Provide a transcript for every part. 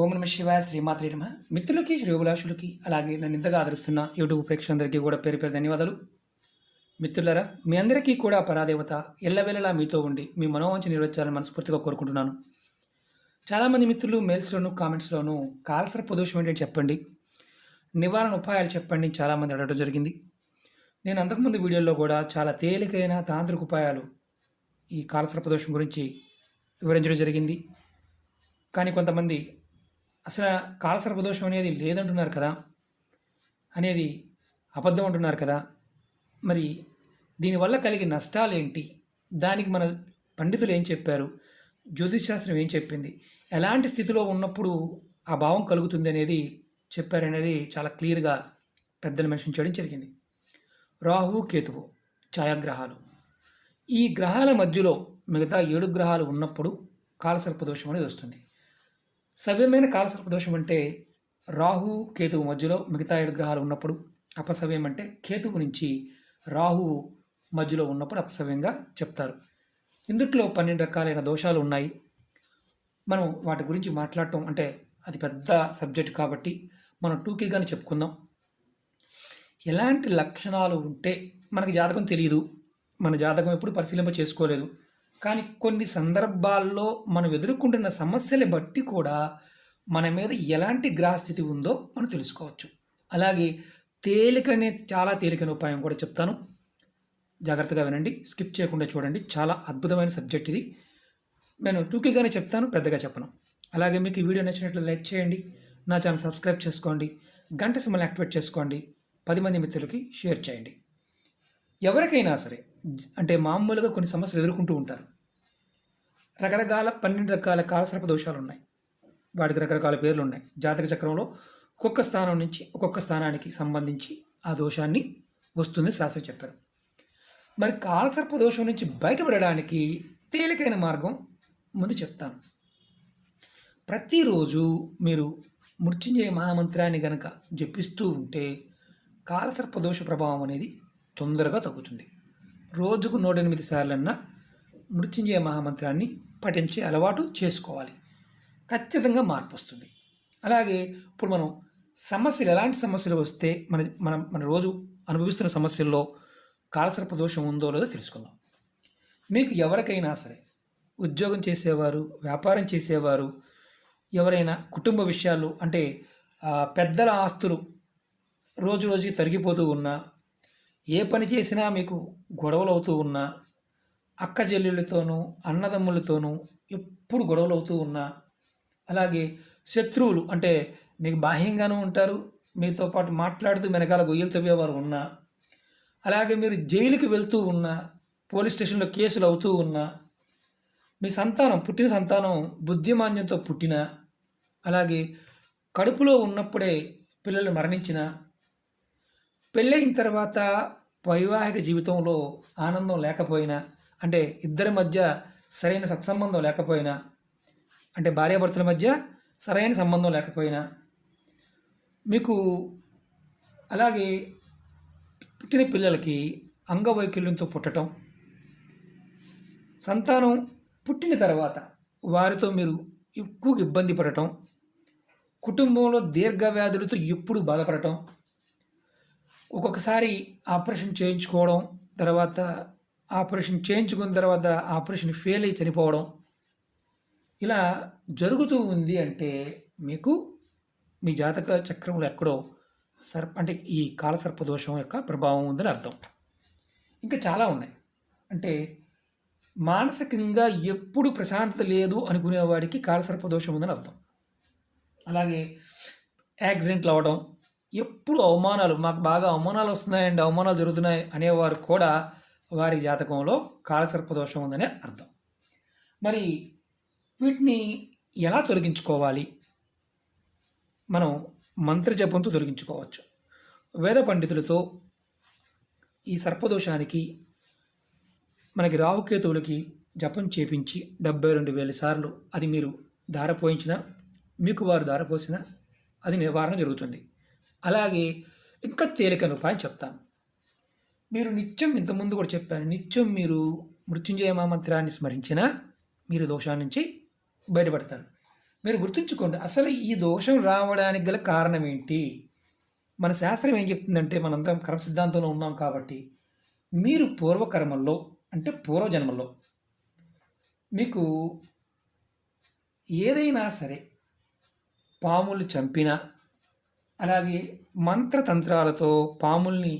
ఓం నమ శివాయ శ్రీమాత్రే నమః. మిత్రులకి, శ్రేయోభిలాషులకి, అలాగే నన్ను ఇంతగా ఆదరిస్తున్న యూట్యూబ్ ప్రేక్షకులందరికీ కూడా పేరు పేరు ధన్యవాదాలు. మిత్రులారా, మీ అందరికీ కూడా పరాదేవత ఎల్లవేళలా మీతో ఉండి మీ మనోవాంఛ నెరవేర్చాలని మనస్ఫూర్తిగా కోరుకుంటున్నాను. చాలామంది మిత్రులు మెయిల్స్లోను, కామెంట్స్లోను కాలసర్ప దోషం ఏంటంటే చెప్పండి, నివారణ ఉపాయాలు చెప్పండి చాలామంది అడగడం జరిగింది. నేను అంతకుముందు వీడియోలో కూడా చాలా తేలికైన తాంత్రిక ఉపాయాలు ఈ కాలసర్ప దోషం గురించి వివరించడం జరిగింది. కానీ కొంతమంది అసలు కాలసర్ప దోషం అనేది లేదంటున్నారు కదా, అనేది అబద్ధం అంటున్నారు కదా, మరి దీనివల్ల కలిగే నష్టాలు ఏంటి, దానికి మన పండితులు ఏం చెప్పారు, జ్యోతిషశాస్త్రం ఏం చెప్పింది, ఎలాంటి స్థితిలో ఉన్నప్పుడు ఆ భావం కలుగుతుంది అనేది చెప్పారనేది చాలా క్లియర్గా పెద్దలు మెన్షన్ చేయడం జరిగింది. రాహువు, కేతువు ఛాయాగ్రహాలు. ఈ గ్రహాల మధ్యలో మిగతా 7 గ్రహాలు ఉన్నప్పుడు కాలసర్ప దోషం అనేది వస్తుంది. సవ్యమైన కాలసర్ప దోషం అంటే రాహువు, కేతువు మధ్యలో మిగతా 7 గ్రహాలు ఉన్నప్పుడు. అపసవ్యం అంటే కేతువు నుంచి రాహువు మధ్యలో ఉన్నప్పుడు అపసవ్యంగా చెప్తారు. ఇందుట్లో 12 రకాలైన దోషాలు ఉన్నాయి. మనం వాటి గురించి మాట్లాడటం అంటే అది పెద్ద సబ్జెక్ట్ కాబట్టి మనం టూకీగానే చెప్పుకుందాం. ఎలాంటి లక్షణాలు ఉంటే మనకి జాతకం తెలియదు, మన జాతకం ఎప్పుడు పరిశీలింప చేసుకోలేదు, కానీ కొన్ని సందర్భాల్లో మనం ఎదుర్కొంటున్న సమస్యలు బట్టి కూడా మన మీద ఎలాంటి గ్రహస్థితి ఉందో మనం తెలుసుకోవచ్చు. అలాగే చాలా తేలికైన ఉపాయం కూడా చెప్తాను, జాగ్రత్తగా వినండి, స్కిప్ చేయకుండా చూడండి. చాలా అద్భుతమైన సబ్జెక్ట్ ఇది. నేను టూకీగానే చెప్తాను, పెద్దగా చెప్పను. అలాగే మీకు ఈ వీడియో నచ్చినట్లు లైక్ చేయండి, నా ఛానల్ సబ్స్క్రైబ్ చేసుకోండి, గంట సింబల్ యాక్టివేట్ చేసుకోండి, 10 మంది మిత్రులకి షేర్ చేయండి. ఎవరికైనా సరే అంటే మామూలుగా కొన్ని సమస్యలు ఎదుర్కొంటూ ఉంటారు. రకరకాల 12 రకాల కాలసర్ప దోషాలు ఉన్నాయి, వాటికి రకరకాల పేర్లు ఉన్నాయి. జాతక చక్రంలో ఒక్కొక్క స్థానం నుంచి ఒక్కొక్క స్థానానికి సంబంధించి ఆ దోషాన్ని వస్తుంది శాస్త్రం చెప్పారు. మరి కాలసర్ప దోషం నుంచి బయటపడడానికి తేలికైన మార్గం ముందు చెప్తాను. ప్రతిరోజు మీరు మృత్యుంజయ మహామంత్రాన్ని గనక జపిస్తూ ఉంటే కాలసర్ప దోష ప్రభావం అనేది తొందరగా తగ్గుతుంది. రోజుకు 108 సార్లన్నా మృత్యుంజయ మహామంత్రాన్ని పఠించే అలవాటు చేసుకోవాలి, ఖచ్చితంగా మార్పు వస్తుంది. అలాగే ఇప్పుడు మనం సమస్యలు, ఎలాంటి సమస్యలు వస్తే మన రోజు అనుభవిస్తున్న సమస్యల్లో కాలసర్ప దోషం ఉందో లేదో తెలుసుకుందాం. మీకు ఎవరికైనా సరే, ఉద్యోగం చేసేవారు, వ్యాపారం చేసేవారు, ఎవరైనా కుటుంబ విషయాలు అంటే పెద్దల ఆస్తులు రోజు రోజుకి తరిగిపోతూ ఉన్నా, ఏ పని చేసినా మీకు గొడవలు అవుతూ ఉన్నా, అక్క చెల్లెళ్ళతోనూ అన్నదమ్ములతోనూ ఎప్పుడు గొడవలు అవుతూ ఉన్నా, అలాగే శత్రువులు అంటే మీకు బాహ్యంగానూ ఉంటారు, మీతో పాటు మాట్లాడుతూ వెనకాల గొయ్యలు తవ్వేవారు ఉన్నా, అలాగే మీరు జైలుకి వెళ్తూ ఉన్నా, పోలీస్ స్టేషన్లో కేసులు అవుతూ ఉన్నా, మీ పుట్టిన సంతానం బుద్ధిమాన్యంతో పుట్టిన, అలాగే కడుపులో ఉన్నప్పుడే పిల్లలు మరణించిన, పెళ్ళయిన తర్వాత వైవాహిక జీవితంలో ఆనందం లేకపోయినా, అంటే ఇద్దరి మధ్య సరైన సత్సంబంధం లేకపోయినా, అంటే భార్యాభర్తల మధ్య సరైన సంబంధం లేకపోయినా మీకు, అలాగే పుట్టిన పిల్లలకి అంగవైకల్యంతో పుట్టడం, సంతానం పుట్టిన తర్వాత వారితో మీరు ఎక్కువ ఇబ్బంది పడటం, కుటుంబంలో దీర్ఘవ్యాధులతో ఎప్పుడు బాధపడటం, ఒక్కొక్కసారి ఆపరేషన్ చేయించుకోవడం, తర్వాత ఆపరేషన్ చేయించుకున్న తర్వాత ఆపరేషన్ ఫెయిల్ అయ్యి చనిపోవడం, ఇలా జరుగుతూ ఉంది అంటే మీకు మీ జాతక చక్రంలో ఎక్కడో అంటే ఈ కాలసర్ప దోషం యొక్క ప్రభావం ఉందని అర్థం. ఇంకా చాలా ఉన్నాయి. అంటే మానసికంగా ఎప్పుడు ప్రశాంతత లేదు అనుకునేవాడికి కాలసర్ప దోషం ఉందని అర్థం. అలాగే యాక్సిడెంట్లు అవ్వడం, ఎప్పుడు అవమానాలు, మాకు బాగా అవమానాలు వస్తున్నాయండి, అవమానాలు జరుగుతున్నాయి అనేవారు కూడా వారి జాతకంలో కాలసర్ప దోషం ఉందనే అర్థం. మరి వీటిని ఎలా తొలగించుకోవాలి? మనం మంత్రజపంతో తొలగించుకోవచ్చు. వేద పండితులతో ఈ సర్పదోషానికి మనకి రాహుకేతువులకి జపం చేపించి 72,000 సార్లు అది మీరు ధారపోయించినా, మీకు వారు ధారపోసినా అది నివారణ జరుగుతుంది. అలాగే ఇంకా తేలికైన ఉపాయం చెప్తాను. మీరు నిత్యం, ఇంతకుముందు కూడా చెప్పాను, నిత్యం మీరు మృత్యుంజయ మంత్రాన్ని స్మరించినా మీరు దోషాల నుంచి బయటపడతారు. మీరు గుర్తుంచుకోండి, అసలు ఈ దోషం రావడానికి గల కారణం ఏంటి? మన శాస్త్రం ఏం చెప్తుందంటే, మనందరం కర్మ సిద్ధాంతంలో ఉన్నాం కాబట్టి, మీరు పూర్వకర్మల్లో అంటే పూర్వజన్మల్లో మీకు ఏదైనా సరే పాములు చంపినా, అలాగే మంత్రతంత్రాలతో పాముల్ని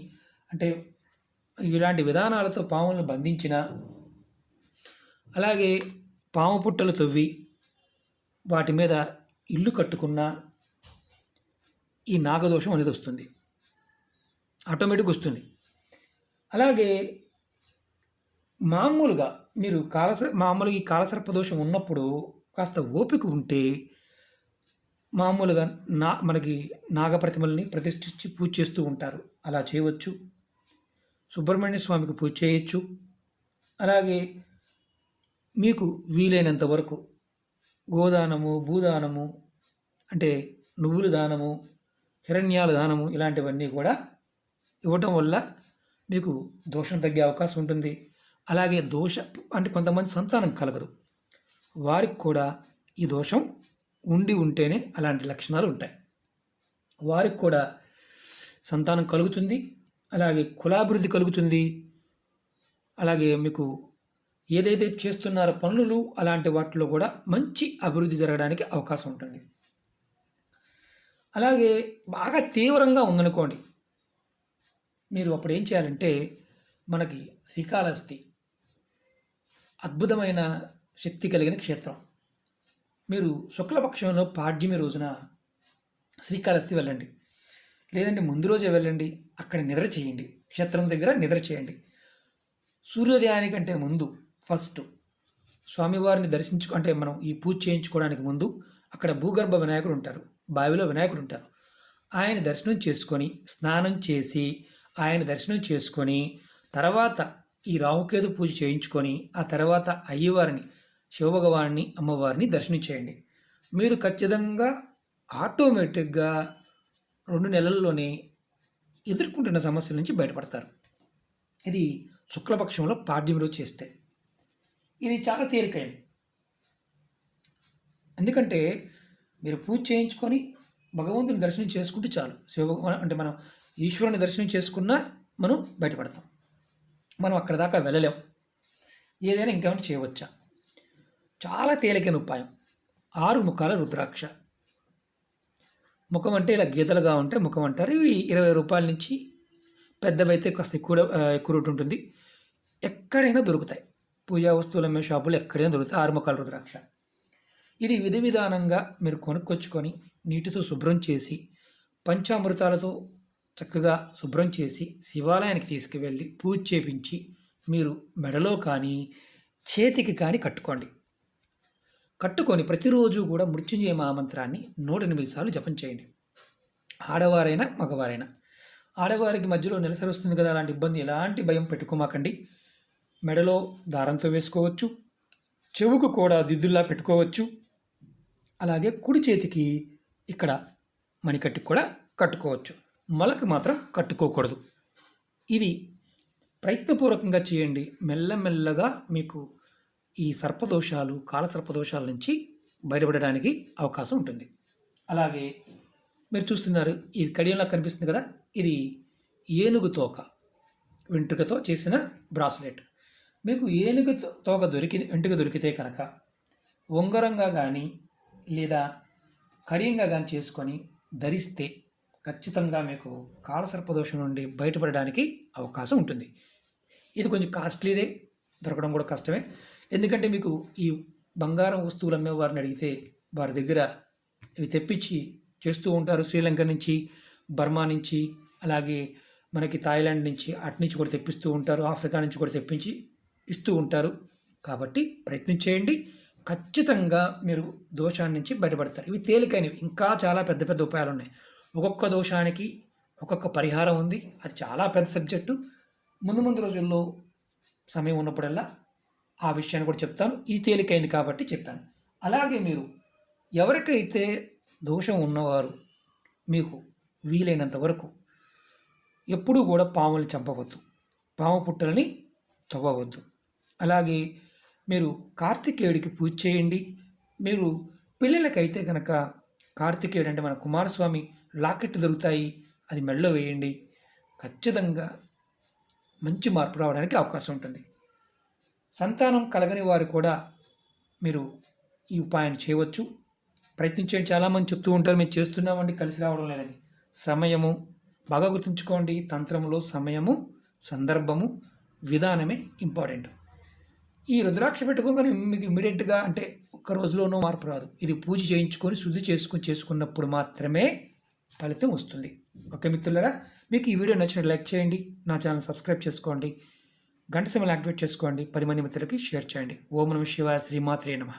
అంటే ఇలాంటి విధానాలతో పాములను బంధించిన, అలాగే పాము పుట్టలు తవ్వి వాటి మీద ఇల్లు కట్టుకున్న ఈ నాగదోషం అనేది వస్తుంది, ఆటోమేటిక్ వస్తుంది. అలాగే మామూలుగా మీరు మామూలుగా ఈ కాలసర్పదోషం ఉన్నప్పుడు కాస్త ఓపిక ఉంటే మామూలుగా మనకి నాగప్రతిమల్ని ప్రతిష్ఠించి పూజ చేస్తూ ఉంటారు, అలా చేయవచ్చు. సుబ్రహ్మణ్య స్వామికి పూజ చేయొచ్చు. అలాగే మీకు వీలైనంత వరకు గోదానము, భూదానము అంటే నువ్వుల దానము, హిరణ్యాల దానము ఇలాంటివన్నీ కూడా ఇవ్వటం వల్ల మీకు దోషం తగ్గే అవకాశం ఉంటుంది. అలాగే అంటే కొంతమంది సంతానం కలగదు, వారికి కూడా ఈ దోషం ఉంటేనే అలాంటి లక్షణాలు ఉంటాయి, వారికి కూడా సంతానం కలుగుతుంది. అలాగే కులాభివృద్ధి కలుగుతుంది. అలాగే మీకు ఏదైతే చేస్తున్నారో పనులు అలాంటి వాటిలో కూడా మంచి అభివృద్ధి జరగడానికి అవకాశం ఉంటుంది. అలాగే బాగా తీవ్రంగా ఉందనుకోండి, మీరు అప్పుడు ఏం చేయాలంటే, మనకి శ్రీకాళహస్తి అద్భుతమైన శక్తి కలిగిన క్షేత్రం. మీరు శుక్లపక్షంలో పాడ్యమి రోజున శ్రీకాళహస్తి వెళ్ళండి, లేదంటే ముందు రోజే వెళ్ళండి. అక్కడ నిద్ర చేయండి, క్షేత్రం దగ్గర నిద్ర చేయండి. సూర్యోదయానికంటే ముందు ఫస్ట్ స్వామివారిని అంటే మనం ఈ పూజ చేయించుకోవడానికి ముందు అక్కడ భూగర్భ వినాయకుడు ఉంటారు, బావిలో వినాయకుడు ఉంటారు. ఆయన దర్శనం చేసుకొని స్నానం చేసి ఆయన దర్శనం చేసుకొని తర్వాత ఈ రాహుకేతు పూజ చేయించుకొని ఆ తర్వాత అయ్యవారిని, శివభగవాన్ని, అమ్మవారిని దర్శనం చేయండి. మీరు ఖచ్చితంగా ఆటోమేటిక్గా 2 నెలల్లోనే ఎదుర్కొంటున్న సమస్యల నుంచి బయటపడతారు. ఇది శుక్లపక్షంలో పాడ్యమి రోజు చేస్తే ఇది చాలా తేలికైంది. ఎందుకంటే మీరు పూజ చేయించుకొని భగవంతుని దర్శనం చేసుకుంటే చాలు. శివభగవాన్ అంటే మనం ఈశ్వరుని దర్శనం చేసుకున్నా మనం బయటపడతాం. మనం అక్కడ దాకా వెళ్ళలేం. ఏదైనా ఇంకేమైనా చేయవచ్చా? చాలా తేలికైన ఉపాయం, 6 ముఖాల రుద్రాక్ష. ముఖం అంటే ఇలా గీతలుగా ఉంటే ముఖం అంటారు. ఇవి 20 రూపాయల నుంచి, పెద్దవైతే కాస్త ఎక్కువ రేటు ఉంటుంది. ఎక్కడైనా దొరుకుతాయి, పూజా వస్తువులు అమ్మే షాపులు ఎక్కడైనా దొరుకుతాయి 6 ముఖాల రుద్రాక్ష. ఇది విధి విధానంగా మీరు కొనుక్కొచ్చుకొని నీటితో శుభ్రం చేసి పంచామృతాలతో చక్కగా శుభ్రం చేసి శివాలయానికి తీసుకువెళ్ళి పూజ చేపించి మీరు మెడలో కానీ చేతికి కానీ కట్టుకొని ప్రతిరోజు కూడా మృత్యుంజయ మహామంత్రాన్ని 108 సార్లు జపం చేయండి. ఆడవారైనా మగవారైనా. ఆడవారికి మధ్యలో నెలసరి వస్తుంది కదా, అలాంటి ఇబ్బంది ఎలాంటి భయం పెట్టుకోమాకండి. మెడలో దారంతో వేసుకోవచ్చు, చెవుకు కూడా దిద్దుల్లా పెట్టుకోవచ్చు. అలాగే కుడి చేతికి ఇక్కడ మణికట్టుకు కూడా కట్టుకోవచ్చు, మొలకు మాత్రం కట్టుకోకూడదు. ఇది ప్రయత్నపూర్వకంగా చేయండి. మెల్లమెల్లగా మీకు ఈ సర్పదోషాలు, కాలసర్పదోషాల నుంచి బయటపడడానికి అవకాశం ఉంటుంది. అలాగే మీరు చూస్తున్నారు, ఇది కడియంలా కనిపిస్తుంది కదా, ఇది ఏనుగు తోక వెంట్రుకతో చేసిన బ్రాస్లెట్. మీకు ఏనుగు తోక వెంట్రుక దొరికితే కనుక ఉంగరంగా కానీ లేదా కడియంగా కానీ చేసుకొని ధరిస్తే ఖచ్చితంగా మీకు కాలసర్పదోషం నుండి బయటపడడానికి అవకాశం ఉంటుంది. ఇది కొంచెం కాస్ట్లీదే, దొరకడం కూడా కష్టమే. ఎందుకంటే మీకు ఈ బంగారం వస్తువులు అమ్మే వారిని అడిగితే వారి దగ్గర ఇవి తెప్పించి చేస్తూ ఉంటారు. శ్రీలంక నుంచి, బర్మా నుంచి, అలాగే మనకి థాయిలాండ్ నుంచి, అటు నుంచి కూడా తెప్పిస్తూ ఉంటారు, ఆఫ్రికా నుంచి కూడా తెప్పించి ఇస్తూ ఉంటారు. కాబట్టి ప్రయత్నం చేయండి, ఖచ్చితంగా మీరు దోషాన్ని నుంచి బయటపడతారు. ఇవి తేలికైనవి, ఇంకా చాలా పెద్ద పెద్ద ఉపాయాలు ఉన్నాయి. ఒక్కొక్క దోషానికి ఒక్కొక్క పరిహారం ఉంది, అది చాలా పెద్ద సబ్జెక్టు. ముందు రోజుల్లో సమయం ఉన్నప్పుడల్లా ఆ విషయాన్ని కూడా చెప్తాను. ఇది తేలికైంది కాబట్టి చెప్పాను. అలాగే మీరు ఎవరికైతే దోషం ఉన్నవారు మీకు వీలైనంత వరకు ఎప్పుడూ కూడా పాముల్ని చంపవద్దు, పాము పుట్టలని తవ్వవద్దు. అలాగే మీరు కార్తికేయుడికి పూజ చేయండి. మీరు పిల్లలకైతే కనుక కార్తికేయుడు అంటే మన కుమారస్వామి లాకెట్ దొరుకుతాయి, అది మెడలో వేయండి, ఖచ్చితంగా మంచి మార్పు రావడానికి అవకాశం ఉంటుంది. సంతానం కలగని వారు కూడా మీరు ఈ ఉపాయాన్ని చేయవచ్చు, ప్రయత్నించండి. చాలామంది చెప్తూ ఉంటారు మేము చేస్తున్నామండి కలిసి రావడం లేదని. సమయము బాగా గుర్తుంచుకోండి, తంత్రంలో సమయము, సందర్భము, విధానమే ఇంపార్టెంట్. ఈ రుద్రాక్ష పెట్టుకోగానే మీకు ఇమ్మీడియట్గా అంటే ఒక్క రోజులోనూ మార్పు రాదు. ఇది పూజ చేయించుకొని శుద్ధి చేసుకున్నప్పుడు మాత్రమే ఫలితం వస్తుంది. ఓకే మిత్రులారా, మీకు ఈ వీడియో నచ్చినట్టు లైక్ చేయండి, నా ఛానల్ సబ్స్క్రైబ్ చేసుకోండి, గంట సమయం యాక్టివేట్ చేసుకోండి, 10 మంది మిత్రులకి షేర్ చేయండి. ఓం నమః శివాయ, శ్రీమాత్రే నమః.